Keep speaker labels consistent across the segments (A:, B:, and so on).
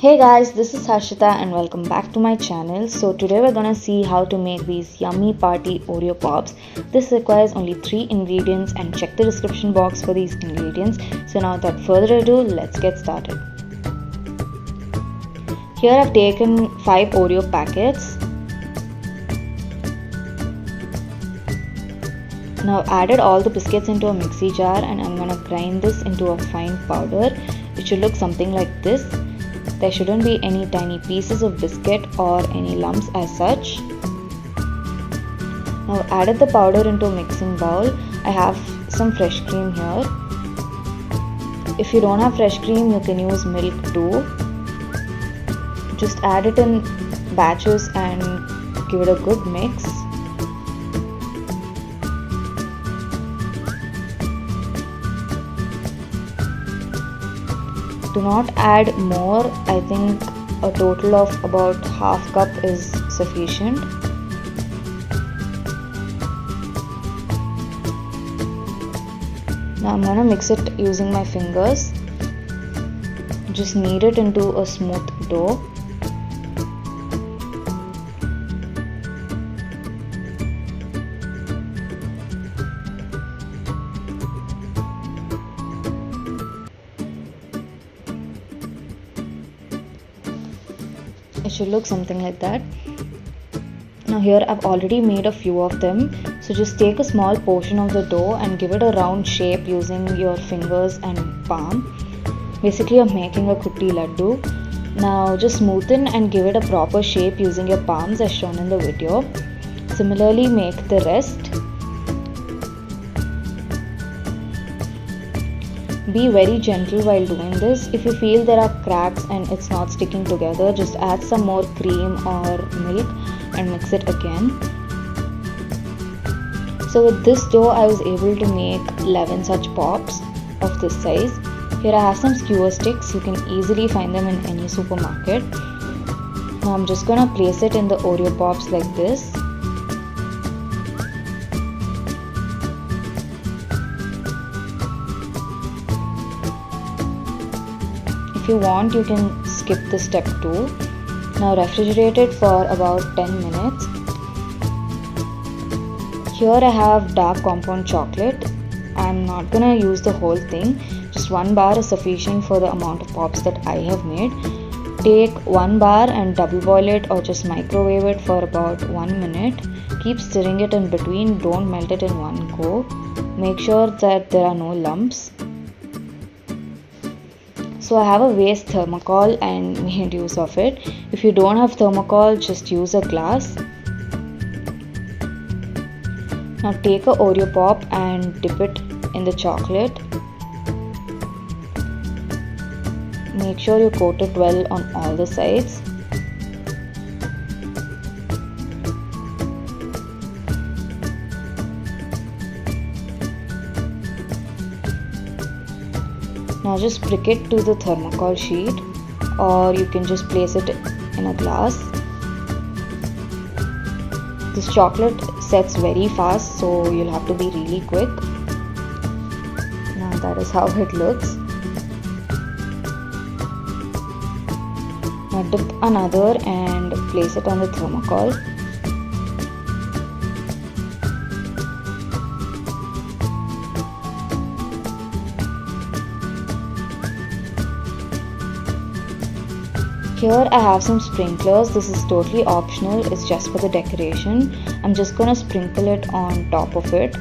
A: Hey guys, this is Harshita and welcome back to my channel. So today we're gonna see how to make these yummy party Oreo pops. This requires only 3 ingredients and check the description box for these ingredients. So now without further ado, let's get started. Here I've taken 5 Oreo packets. Now I've added all the biscuits into a mixie jar and I'm gonna grind this into a fine powder. It should look something like this. There shouldn't be any tiny pieces of biscuit or any lumps as such. Now I've added the powder into a mixing bowl. I have some fresh cream here. If you don't have fresh cream, you can use milk too. Just add it in batches and give it a good mix. Do not add more. I think a total of about half cup is sufficient. Now I'm gonna mix it using my fingers. Just knead it into a smooth dough. It should look something like that. Now here I've already made a few of them. So just take a small portion of the dough and give it a round shape using your fingers and palm. Basically you're making a kutti laddu. Now just smoothen and give it a proper shape using your palms as shown in the video. Similarly make the rest. Be very gentle while doing this. If you feel there are cracks and it's not sticking together, just add some more cream or milk and mix it again. So with this dough I was able to make 11 such pops of this size. Here I have some skewer sticks. You can easily find them in any supermarket. Now I'm just gonna place it in the Oreo pops like this. If you want, you can skip this step too. Now refrigerate it for about 10 minutes. Here I have dark compound chocolate. I'm not gonna use the whole thing. Just 1 bar is sufficient for the amount of pops that I have made. Take 1 bar and double boil it or just microwave it for about 1 minute. Keep stirring it in between, don't melt it in one go. Make sure that there are no lumps. So I have a waste thermocol and made use of it. If you don't have thermocol, just use a glass. Now take a Oreo pop and dip it in the chocolate. Make sure you coat it well on all the sides. Now just prick it to the thermocol sheet or you can just place it in a glass. This chocolate sets very fast, so you'll have to be really quick. Now that is how it looks. Now dip another and place it on the thermocol. Here I have some sprinklers. This is totally optional, it's just for the decoration. I'm just gonna sprinkle it on top of it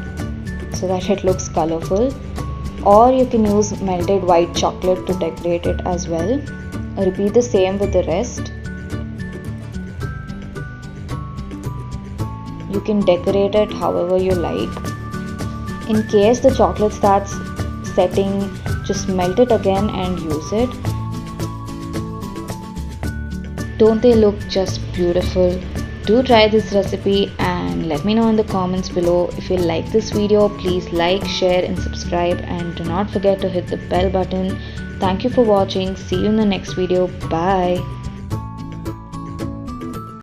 A: so that it looks colorful. Or you can use melted white chocolate to decorate it as well. Repeat the same with the rest. You can decorate it however you like. In case the chocolate starts setting, just melt it again and use it. Don't they look just beautiful? Do try this recipe and let me know in the comments below. If you like this video, please like, share and subscribe and do not forget to hit the bell button. Thank you for watching. See you in the next video. Bye.